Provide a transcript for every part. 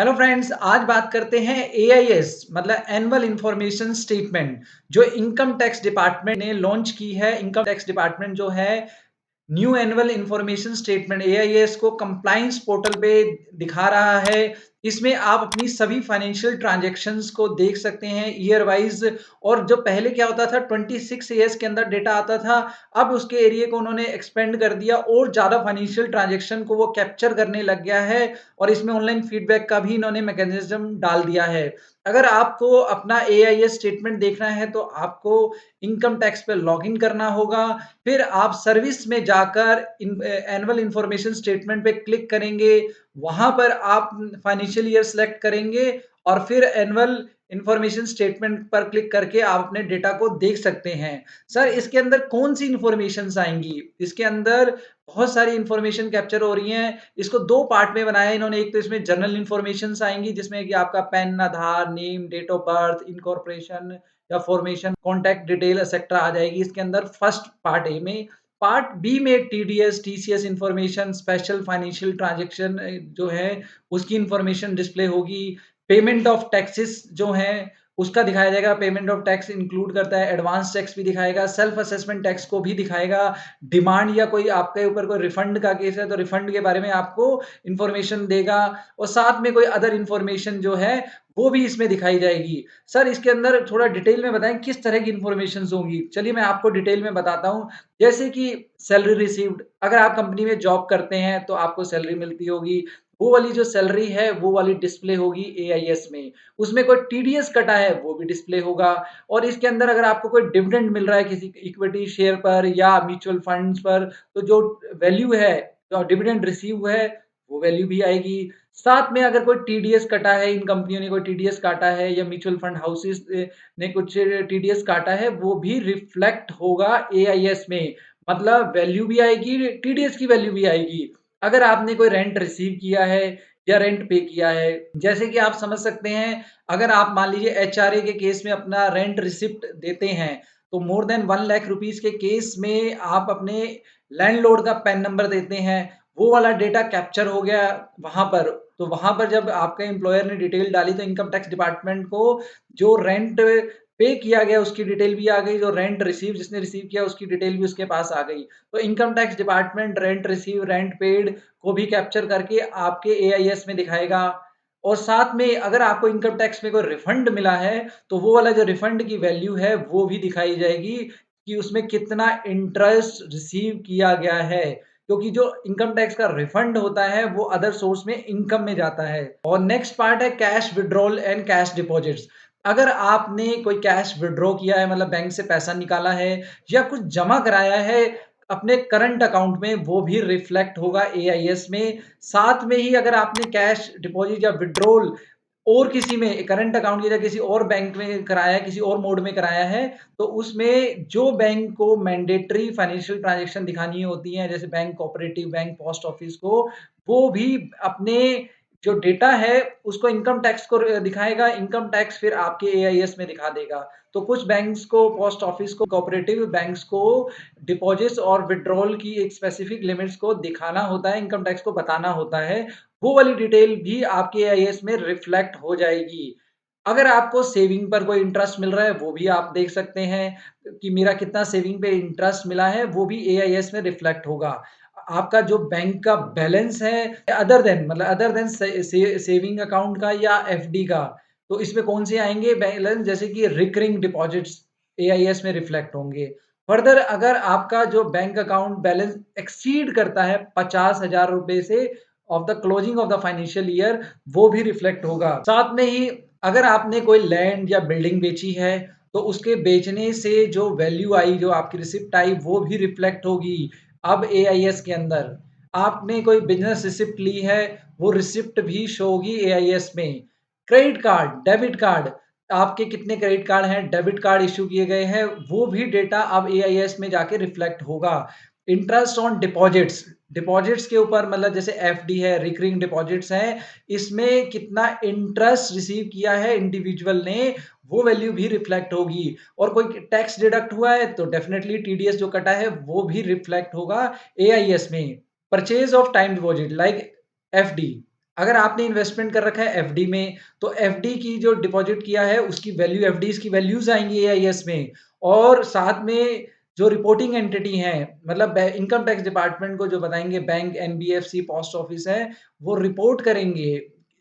Hello friends, आज बात करते हैं एआईएस मतलब एनुअल इंफॉर्मेशन स्टेटमेंट जो इनकम टैक्स डिपार्टमेंट ने लॉन्च की है। इनकम टैक्स डिपार्टमेंट जो है new annual information statement AIS को कंप्लायंस पोर्टल पे दिखा रहा है। इसमें आप अपनी सभी फाइनेंशियल ट्रांजैक्शंस को देख सकते हैं ईयर वाइज। और जो पहले क्या होता था 26 ईयर्स के अंदर डेटा आता था, अब उसके एरिया को उन्होंने एक्सपेंड कर दिया और ज़्यादा फाइनेंशियल ट्रांजैक्शन को वो कैप्चर करने लग गया है। और इसमें ऑनलाइन फीडबैक का भी इन्होंने मैकेनिज्म डाल दिया है। अगर आपको अपना एआईएस स्टेटमेंट देखना है तो आपको इनकम टैक्स पे लॉगिन करना होगा। फिर आप सर्विस में जाकर एनुअल इंफॉर्मेशन स्टेटमेंट पे क्लिक करेंगे। वहां पर आप फाइनेंशियल ईयर सेलेक्ट करेंगे और फिर एनुअल इंफॉर्मेशन स्टेटमेंट पर क्लिक करके आप अपने डेटा को देख सकते हैं। सर, इसके अंदर कौन सी इंफॉर्मेशन आएंगी? इसके अंदर बहुत सारी इंफॉर्मेशन कैप्चर हो रही हैं। इसको दो पार्ट में बनाया है इन्होंने। एक तो इसमें जनरल इंफॉर्मेशन आएंगी जिसमें कि आपका PAN, Aadhaar, name, date of birth, incorporation या फॉर्मेशन, कॉन्टैक्ट डिटेल एक्सेट्रा आ जाएगी इसके अंदर फर्स्ट पार्ट ए में। पार्ट बी में TDS, TCS information, special financial transaction जो है उसकी इंफॉर्मेशन डिस्प्ले होगी। पेमेंट ऑफ टैक्सेस जो है उसका दिखाया जाएगा। पेमेंट ऑफ टैक्स इंक्लूड करता है, एडवांस टैक्स भी दिखाएगा, सेल्फ असेसमेंट टैक्स को भी दिखाएगा। डिमांड या कोई आपके ऊपर कोई रिफंड का केस है तो रिफंड के बारे में आपको इंफॉर्मेशन देगा। और साथ में कोई अदर इंफॉर्मेशन जो है वो भी इसमें दिखाई जाएगी। सर, इसके अंदर थोड़ा डिटेल में बताएं किस तरह की इंफॉर्मेशन होंगी। चलिए मैं आपको डिटेल में बताता हूँ। जैसे कि सैलरी रिसीव्ड, अगर आप कंपनी में जॉब करते हैं तो आपको सैलरी मिलती होगी। वो वाली जो सैलरी है वो वाली डिस्प्ले होगी एआईएस में। उसमें कोई टीडीएस कटा है वो भी डिस्प्ले होगा। और इसके अंदर अगर आपको कोई डिविडेंड मिल रहा है किसी इक्विटी शेयर पर या म्यूचुअल फंड्स पर, तो जो वैल्यू है, जो डिविडेंड रिसीव है, वो वैल्यू भी आएगी। साथ में अगर कोई टीडीएस कटा है, इन कंपनियों ने कोई टीडीएस काटा है या म्यूचुअल फंड हाउसेस ने कुछ टीडीएस काटा है, वो भी रिफ्लेक्ट होगा एआईएस में। मतलब वैल्यू भी आएगी, टीडीएस की वैल्यू भी आएगी। अगर आपने कोई रेंट रिसीव किया है या रेंट पे किया है, जैसे कि आप समझ सकते हैं, अगर आप मान लीजिए एचआरए के केस में अपना रेंट रिसिप्ट देते हैं तो मोर देन 1 लाख रुपीज के केस में आप अपने लैंडलॉर्ड का पैन नंबर देते हैं। वो वाला डेटा कैप्चर हो गया वहां पर। तो वहां पर जब आपके एम्प्लॉयर ने डिटेल डाली तो इनकम टैक्स डिपार्टमेंट को जो रेंट पे किया गया उसकी डिटेल भी आ गई, जो रेंट रिसीव जिसने रिसीव किया उसकी डिटेल भी उसके पास आ गई। तो income tax department rent receive, rent paid को भी कैप्चर करके आपके एआईएस में दिखाएगा। और साथ में अगर आपको इनकम टैक्स में कोई रिफंड मिला है तो वो वाला जो रिफंड की वैल्यू है वो भी दिखाई जाएगी कि उसमें कितना इंटरेस्ट रिसीव किया गया है। क्योंकि जो इनकम टैक्स का रिफंड होता है वो अदर सोर्स में इनकम में जाता है। और नेक्स्ट पार्ट है cash withdrawal and cash deposits. अगर आपने कोई कैश विड्रॉ किया है, मतलब बैंक से पैसा निकाला है या कुछ जमा कराया है अपने करंट अकाउंट में, वो भी रिफ्लेक्ट होगा एआईएस में। साथ में ही अगर आपने कैश डिपॉजिट या विड्रॉल और किसी में करंट अकाउंट की जगह किसी और बैंक में कराया है, किसी और मोड में कराया है, तो उसमें जो बैंक को मैंडेटरी फाइनेंशियल ट्रांजैक्शन दिखानी होती है, जैसे bank, cooperative bank, post office को, वो भी अपने जो डेटा है उसको इनकम टैक्स को दिखाएगा। इनकम टैक्स फिर आपके एआईएस में दिखा देगा। तो कुछ बैंक्स को, पोस्ट ऑफिस को, कोऑपरेटिव बैंक्स को डिपॉजिट्स और विड्रॉल की एक स्पेसिफिक लिमिट्स को दिखाना होता है, इनकम टैक्स को बताना होता है। वो वाली डिटेल भी आपके एआईएस में रिफ्लेक्ट हो जाएगी। अगर आपको सेविंग पर कोई इंटरेस्ट मिल रहा है वो भी आप देख सकते हैं कि मेरा कितना सेविंग पे इंटरेस्ट मिला है, वो भी एआईएस में रिफ्लेक्ट होगा। आपका जो बैंक का बैलेंस है अदर देन, मतलब अदर देन सेविंग अकाउंट का या एफडी का, तो इसमें कौन से आएंगे बैलेंस? जैसे कि रिकरिंग डिपॉजिट्स एआईएस में रिफ्लेक्ट होंगे। फर्दर अगर आपका जो बैंक अकाउंट बैलेंस एक्सीड करता है 50,000 रुपए से of the closing of the financial year, वो भी रिफ्लेक्ट होगा। साथ में ही अगर आपने कोई लैंड या बिल्डिंग बेची है तो उसके बेचने से जो वैल्यू आई, जो आपकी रिसिप्ट आई, वो भी रिफ्लेक्ट होगी अब एआईएस के अंदर। आपने कोई बिजनेस रिसिप्ट ली है, वो रिसिप्ट भी शो होगी एआईएस में। क्रेडिट कार्ड, डेबिट कार्ड, आपके कितने क्रेडिट कार्ड हैं, डेबिट कार्ड इश्यू किए गए हैं, वो भी डेटा अब एआईएस में जाके रिफ्लेक्ट होगा। इंटरेस्ट ऑन डिपॉजिट्स, डिपॉजिट्स के ऊपर, मतलब जैसे एफडी है, रिकरिंग डिपॉजिट्स है, इसमें कितना इंटरेस्ट रिसीव किया है इंडिविजुअल ने, वो वैल्यू भी रिफ्लेक्ट होगी। और कोई टैक्स डिडक्ट हुआ है तो डेफिनेटली टीडीएस जो कटा है वो भी रिफ्लेक्ट होगा एआईएस में। Purchase of time deposit like FD, अगर आपने इन्वेस्टमेंट कर रखा है एफडी में, तो एफडी की जो डिपॉजिट किया है उसकी वैल्यू, एफडीज की वैल्यूज आएंगी एआईएस में। और साथ में जो रिपोर्टिंग एंटिटी है, मतलब इनकम टैक्स डिपार्टमेंट को जो बताएंगे, बैंक, एनबीएफसी, पोस्ट ऑफिस है, वो रिपोर्ट करेंगे।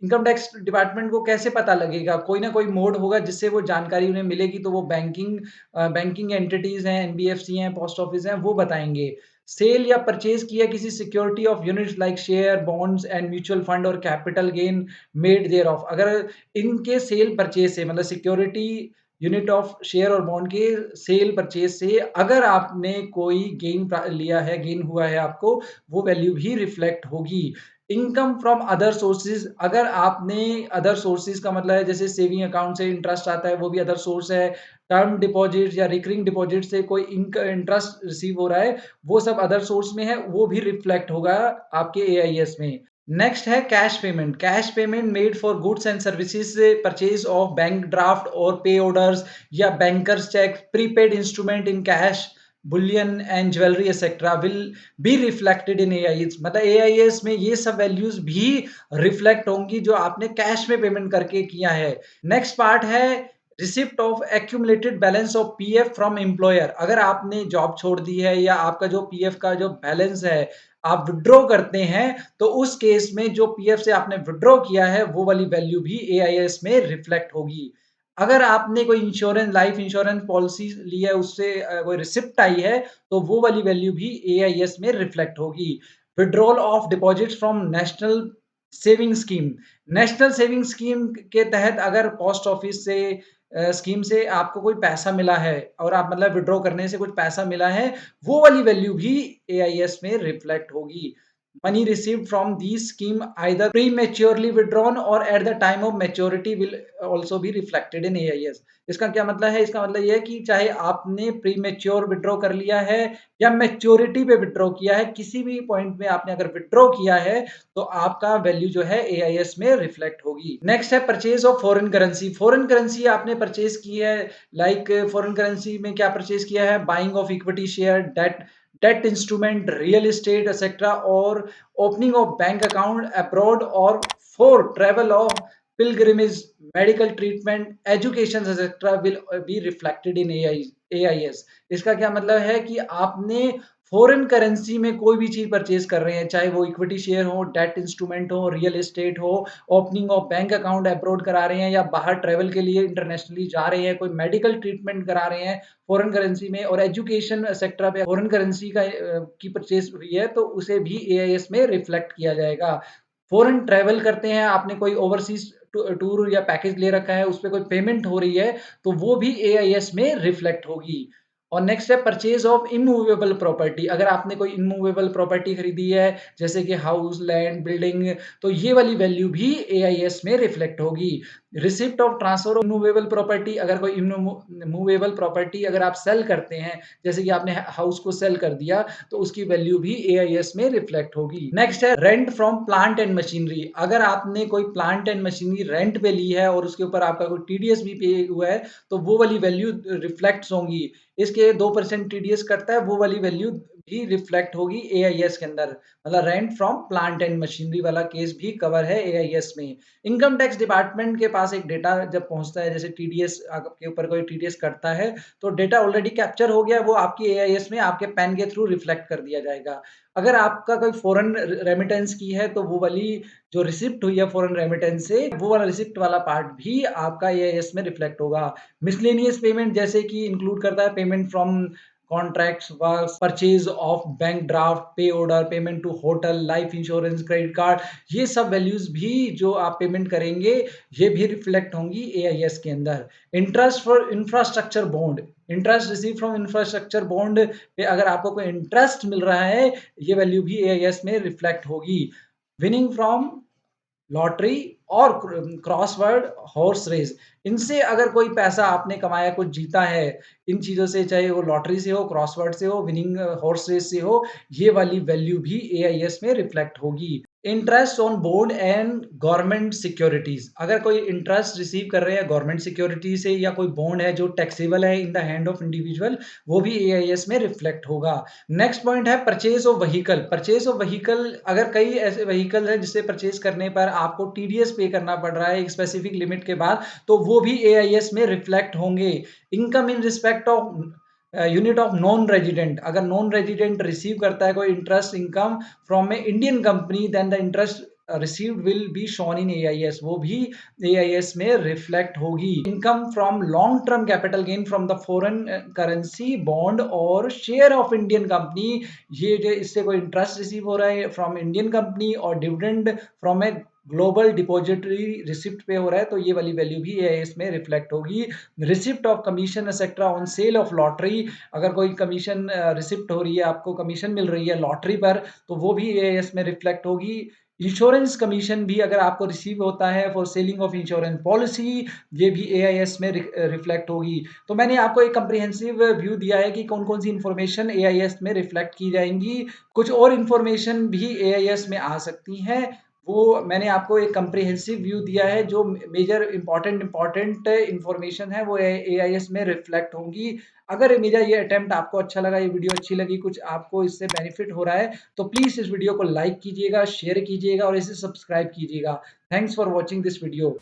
इनकम टैक्स डिपार्टमेंट को कैसे पता लगेगा? कोई ना कोई मोड होगा जिससे वो जानकारी उन्हें मिलेगी, तो वो बैंकिंग एंटिटीज हैं, एनबीएफसी हैं, पोस्ट ऑफिस हैं, वो बताएंगे। सेल या परचेज किया किसी security of units like share, bonds and mutual fund और capital gain made thereof, अगर इनके सेल परचेज से, मतलब सिक्योरिटी यूनिट ऑफ शेयर और बॉन्ड के सेल परचेज से अगर आपने कोई गेन लिया है, गेन हुआ है आपको, वो वैल्यू भी रिफ्लेक्ट होगी। इनकम फ्रॉम अदर सोर्सेज, अगर आपने अदर सोर्सेज का मतलब है जैसे सेविंग अकाउंट से इंटरेस्ट आता है, वो भी अदर सोर्स है। टर्म डिपॉजिट या रिकरिंग डिपॉजिट से कोई इंटरेस्ट रिसीव हो रहा है, वो सब अदर सोर्स में है, वो भी रिफ्लेक्ट होगा आपके एआईएस में। नेक्स्ट है cash payment. Cash payment made for goods and services, purchase of bank draft और पे ऑर्डर्स या bankers cheque, prepaid instrument in cash, bullion and jewellery etcetera will be reflected in AIS. मतलब AIS में ये सब values भी reflect होंगी जो आपने कैश में पेमेंट करके किया है। नेक्स्ट पार्ट है receipt of accumulated balance of PF from employer. अगर आपने जॉब छोड़ दी है या आपका जो पीएफ का जो बैलेंस है आप विड्रॉ करते हैं, तो उस केस में जो पीएफ से आपने विड्रॉ किया है वो वाली वैल्यू भी एआईएस में रिफ्लेक्ट होगी। अगर आपने कोई इंश्योरेंस, लाइफ इंश्योरेंस पॉलिसी ली है, उससे कोई रिसिप्ट आई है, तो वो वाली वैल्यू भी एआईएस में रिफ्लेक्ट होगी। Withdrawal of deposits from national saving scheme. National saving scheme के तहत अगर पोस्ट ऑफिस से स्कीम से आपको कोई पैसा मिला है और आप मतलब विड्रॉ करने से कुछ पैसा मिला है, वो वाली वैल्यू भी एआईएस में रिफ्लेक्ट होगी। Money received from the scheme either prematurely withdrawn और at the time of maturity will also be reflected in AIS. इसका क्या मतलब है? इसका मतलब ये है कि चाहे आपने प्रीमेच्योर विड्रॉ कर लिया है या मैच्योरिटी पे विड्रॉ किया है, किसी भी पॉइंट में आपने अगर विड्रॉ किया है, तो आपका वैल्यू जो है एआईएस में रिफ्लेक्ट होगी। नेक्स्ट है purchase of foreign currency. Foreign currency आपने परचेज की है, लाइक फॉरेन करेंसी में क्या परचेज किया है? Buying of equity share, debt instrument, real estate etcetera, और opening of bank account abroad, और for travel of pilgrimage, medical treatment, education etc will be reflected in AIS। इसका क्या मतलब है कि आपने फॉरेन करेंसी में कोई भी चीज परचेज कर रहे हैं, चाहे वो इक्विटी शेयर हो, डेट इंस्ट्रूमेंट हो, रियल एस्टेट हो, opening of bank account abroad करा रहे हैं, या बाहर ट्रेवल के लिए इंटरनेशनली जा रहे हैं, कोई मेडिकल ट्रीटमेंट करा रहे हैं फॉरेन करेंसी में, और एजुकेशन सेक्टर पे फॉरेन करेंसी का की परचेज हुई है, तो उसे भी एआईएस में रिफ्लेक्ट किया जाएगा। फॉरेन ट्रैवल करते हैं, आपने कोई ओवरसीज टूर या पैकेज ले रखा है, उस पे कोई पेमेंट हो रही है, तो वो भी एआईएस में रिफ्लेक्ट होगी। और नेक्स्ट है परचेज ऑफ इमूवेबल प्रॉपर्टी। अगर आपने कोई इमूवेबल प्रॉपर्टी खरीदी है, जैसे कि हाउस, लैंड, बिल्डिंग, तो ये वाली वैल्यू भी एआईएस में रिफ्लेक्ट होगी। Receipt of transfer of immovable property, अगर कोई इमूवेबल प्रॉपर्टी अगर आप सेल करते हैं, जैसे कि आपने हाउस को सेल कर दिया, तो उसकी वैल्यू भी एआईएस में रिफ्लेक्ट होगी। नेक्स्ट है rent from plant and machinery. अगर आपने कोई प्लांट एंड मशीनरी रेंट पे ली है और उसके ऊपर आपका कोई टीडीएस भी पे हुआ है, तो वो वाली वैल्यू रिफ्लेक्ट होंगी। इसके 2% टीडीएस कटता है, वो वाली वैल्यू भी रिफ्लेक्ट होगी एआईएस के अंदर। मतलब rent from plant and machinery वाला केस भी कवर है एआईएस में। इनकम टैक्स डिपार्टमेंट के पास एक डेटा जब पहुंचता है, जैसे टीडीएस आपके ऊपर कोई टीडीएस कटता है, तो डेटा ऑलरेडी कैप्चर हो गया, वो आपकी एआईएस में आपके पैन के थ्रू रिफ्लेक्ट कर दिया जाएगा। अगर आपका कोई फॉरेन रेमिटेंस की है, तो वो वाली जो रिसिप्ट हुई है फॉरेन रेमिटेंस से, वो वाला रिसिप्ट वाला पार्ट भी आपका एआईएस में रिफ्लेक्ट होगा। मिसलेनियस पेमेंट जैसे कि इंक्लूड करता है payment from contracts, works, purchase of bank draft, pay order, payment to hotel, life insurance, credit card, ये सब वैल्यूज भी जो आप पेमेंट करेंगे, ये भी रिफ्लेक्ट होंगी एआईएस के अंदर। Interest for infrastructure bond, interest receive from infrastructure bond पे अगर आपको कोई इंटरेस्ट मिल रहा है, ये वैल्यू भी एआईएस में रिफ्लेक्ट होगी। विनिंग फ्रॉम लॉटरी और क्रॉसवर्ड हॉर्स रेस, इनसे अगर कोई पैसा आपने कमाया, कुछ जीता है इन चीजों से, चाहे वो लॉटरी से हो, क्रॉसवर्ड से हो, विनिंग हॉर्स रेस से हो, ये वाली वैल्यू भी एआईएस में रिफ्लेक्ट होगी। Interest on bond and government securities. अगर कोई इंटरेस्ट रिसीव कर रहे हैं गवर्नमेंट सिक्योरिटी से या कोई बॉन्ड है जो टैक्सेबल है in the hand of individual, वो भी एआईएस में रिफ्लेक्ट होगा। नेक्स्ट पॉइंट है purchase of vehicle. Purchase of vehicle, अगर कई ऐसे व्हीकल है जिसे परचेज करने पर आपको टीडीएस पे करना पड़ रहा है एक स्पेसिफिक लिमिट के बाद, तो वो भी एआईएस में रिफ्लेक्ट होंगे। Income in respect of unit of non resident. अगर नॉन रेजिडेंट रिसीव करता है कोई interest income from a Indian company, then the interest received will be shown in AIS, वो भी एआईएस में रिफ्लेक्ट होगी। Income from long term capital gain from the foreign currency bond और share of Indian company, ये जो इससे कोई interest receive हो रहा है फ्रॉम इंडियन कंपनी और dividend from a global depository receipt पे हो रहा है, तो ये वाली वैल्यू भी एआईएस में रिफ्लेक्ट होगी। Receipt of commission etcetera on sale of lottery, अगर कोई कमीशन रिसिप्ट हो रही है, आपको कमीशन मिल रही है लॉटरी पर, तो वो भी एआईएस में रिफ्लेक्ट होगी। इंश्योरेंस कमीशन भी अगर आपको रिसीव होता है for selling of insurance policy, ये भी एआईएस में रिफ्लेक्ट होगी। तो मैंने आपको एक कंप्रिहेंसिव व्यू दिया है कि कौन कौन सी इंफॉर्मेशन एआईएस में रिफ्लेक्ट की जाएंगी। कुछ और इंफॉर्मेशन भी एआईएस में आ सकती हैं, वो मैंने आपको एक कंप्रिहेंसिव व्यू दिया है। जो मेजर इंपॉर्टेंट इंफॉर्मेशन है वो एआईएस में रिफ्लेक्ट होंगी। अगर मेरा ये अटेम्प्ट आपको अच्छा लगा, ये वीडियो अच्छी लगी, कुछ आपको इससे बेनिफिट हो रहा है, तो प्लीज इस वीडियो को लाइक कीजिएगा, शेयर कीजिएगा और इसे सब्सक्राइब कीजिएगा। Thanks for watching this video.